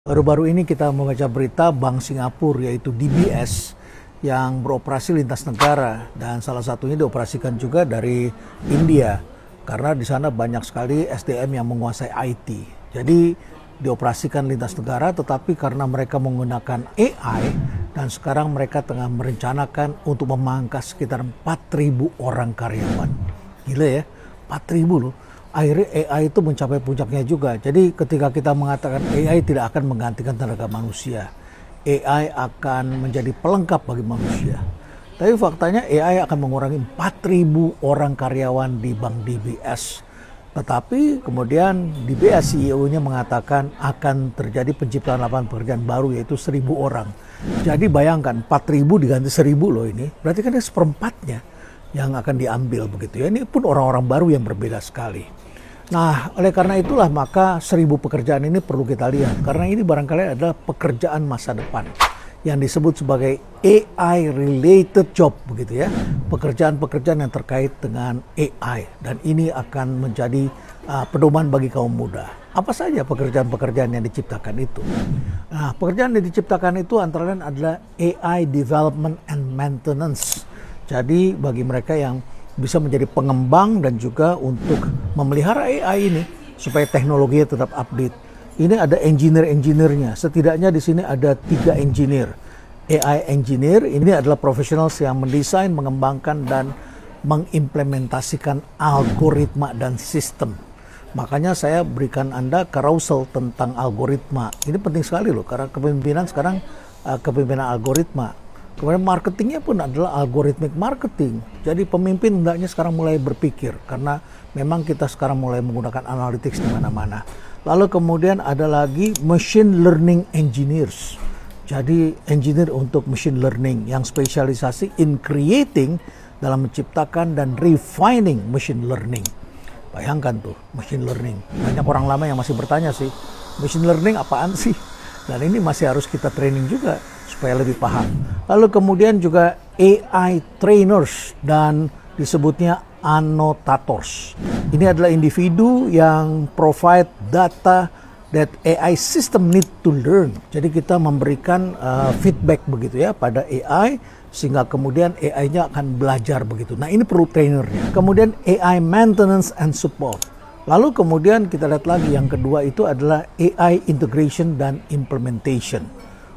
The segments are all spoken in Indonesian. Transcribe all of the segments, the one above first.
Baru-baru ini kita membaca berita Bank Singapura yaitu DBS yang beroperasi lintas negara dan salah satunya dioperasikan juga dari India karena di sana banyak sekali SDM yang menguasai IT. Jadi dioperasikan lintas negara tetapi karena mereka menggunakan AI dan sekarang mereka tengah merencanakan untuk memangkas sekitar 4.000 orang karyawan. Gila ya, 4.000 loh. Akhirnya AI itu mencapai puncaknya juga. Jadi ketika kita mengatakan AI tidak akan menggantikan tenaga manusia, AI akan menjadi pelengkap bagi manusia. Tapi faktanya AI akan mengurangi 4.000 orang karyawan di Bank DBS. Tetapi kemudian DBS CEO-nya mengatakan akan terjadi penciptaan lapangan pekerjaan baru yaitu 1.000 orang. Jadi bayangkan 4.000 diganti 1.000 loh ini. Berarti kan ini seperempatnya yang akan diambil begitu ya. Ini pun orang-orang baru yang berbeda sekali. Nah, oleh karena itulah maka 1.000 pekerjaan ini perlu kita lihat. Karena ini barangkali adalah pekerjaan masa depan yang disebut sebagai AI related job begitu ya. Pekerjaan-pekerjaan yang terkait dengan AI dan ini akan menjadi pedoman bagi kaum muda. Apa saja pekerjaan-pekerjaan yang diciptakan itu? Nah, pekerjaan yang diciptakan itu antara lain adalah AI development and maintenance. Jadi bagi mereka yang bisa menjadi pengembang dan juga untuk memelihara AI ini supaya teknologinya tetap update. Ini ada engineer-engineernya. Setidaknya di sini ada 3 engineer. AI engineer ini adalah profesional yang mendesain, mengembangkan dan mengimplementasikan algoritma dan sistem. Makanya saya berikan Anda carousel tentang algoritma. Ini penting sekali loh karena kepemimpinan sekarang kepemimpinan algoritma. Kemudian marketingnya pun adalah algorithmic marketing. Jadi pemimpin hendaknya sekarang mulai berpikir karena memang kita sekarang mulai menggunakan analytics di mana-mana. Lalu kemudian ada lagi machine learning engineers. Jadi engineer untuk machine learning yang spesialisasi in creating dalam menciptakan dan refining machine learning. Bayangkan tuh machine learning. Banyak orang lama yang masih bertanya sih, machine learning apaan sih? Dan ini masih harus kita training juga supaya lebih paham. Lalu kemudian juga AI trainers dan disebutnya annotators. Ini adalah individu yang provide data that AI system need to learn. Jadi kita memberikan feedback begitu ya pada AI sehingga kemudian AI-nya akan belajar begitu. Nah ini perlu trainernya. Kemudian AI maintenance and support. Lalu kemudian kita lihat lagi yang kedua itu adalah AI integration dan implementation.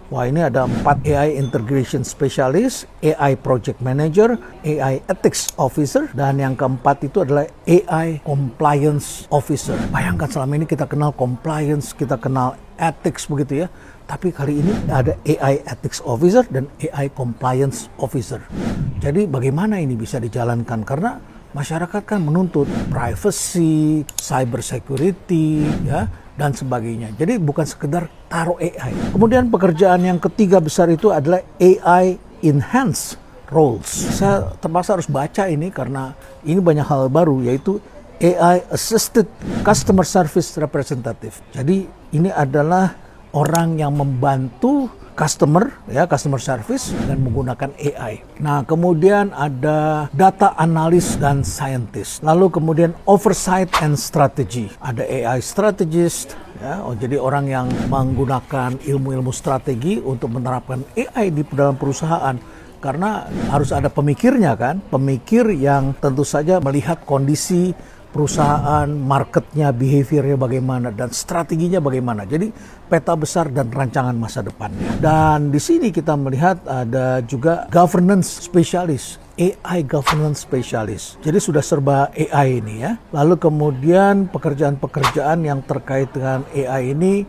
Wah ini ada 4 AI integration specialist, AI project manager, AI ethics officer, dan yang keempat itu adalah AI compliance officer. Bayangkan selama ini kita kenal compliance, kita kenal ethics begitu ya. Tapi kali ini ada AI ethics officer dan AI compliance officer. Jadi bagaimana ini bisa dijalankan? Karena masyarakat kan menuntut privacy, cyber security, ya, dan sebagainya. Jadi bukan sekedar taruh AI. Kemudian pekerjaan yang ketiga besar itu adalah AI enhanced roles. Saya terpaksa harus baca ini karena ini banyak hal baru yaitu AI assisted customer service representative. Jadi ini adalah orang yang membantu customer service dan menggunakan AI. Nah, kemudian ada data analis dan scientist. Lalu kemudian oversight and strategy. Ada AI strategist, ya. Jadi orang yang menggunakan ilmu-ilmu strategi untuk menerapkan AI di dalam perusahaan. Karena harus ada pemikirnya kan, pemikir yang tentu saja melihat kondisi perusahaan, marketnya, behaviornya bagaimana, dan strateginya bagaimana. Jadi peta besar dan rancangan masa depannya. Dan di sini kita melihat ada juga governance specialist, AI governance specialist. Jadi sudah serba AI ini ya. Lalu kemudian pekerjaan-pekerjaan yang terkait dengan AI ini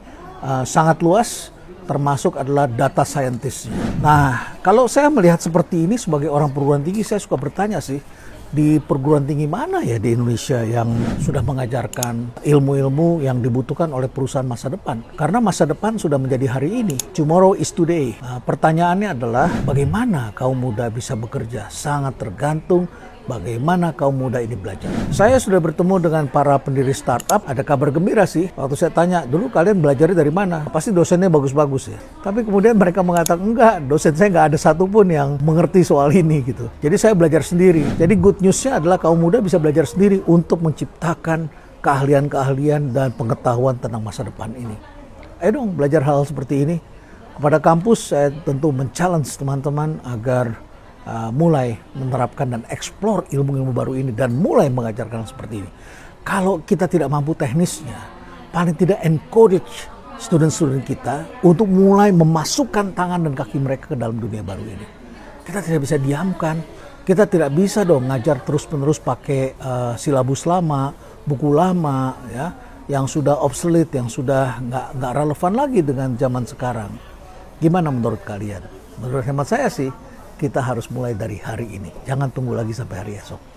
sangat luas, termasuk adalah data scientist. Nah, kalau saya melihat seperti ini sebagai orang perguruan tinggi, saya suka bertanya sih, di perguruan tinggi mana ya di Indonesia yang sudah mengajarkan ilmu-ilmu yang dibutuhkan oleh perusahaan masa depan? Karena masa depan sudah menjadi hari ini. Tomorrow is today. Nah, pertanyaannya adalah bagaimana kaum muda bisa bekerja? Sangat tergantung bagaimana kaum muda ini belajar. Saya sudah bertemu dengan para pendiri startup, ada kabar gembira sih. Waktu saya tanya, dulu kalian belajarnya dari mana? Pasti dosennya bagus-bagus ya. Tapi kemudian mereka mengatakan, enggak, dosen saya nggak ada satupun yang mengerti soal ini gitu. Jadi saya belajar sendiri. Jadi good news-nya adalah kaum muda bisa belajar sendiri untuk menciptakan keahlian-keahlian dan pengetahuan tentang masa depan ini. ayo dong belajar hal seperti ini. Kepada kampus saya tentu men-challenge teman-teman agar mulai menerapkan dan eksplor ilmu-ilmu baru ini dan mulai mengajarkan seperti ini. Kalau kita tidak mampu teknisnya, paling tidak encourage student-student kita untuk mulai memasukkan tangan dan kaki mereka ke dalam dunia baru ini. Kita tidak bisa diamkan, kita tidak bisa dong ngajar terus-menerus pakai silabus lama, buku lama, ya, yang sudah obsolete, yang sudah nggak relevan lagi dengan zaman sekarang. Gimana menurut kalian? Menurut hemat saya sih, kita harus mulai dari hari ini. Jangan tunggu lagi sampai hari esok.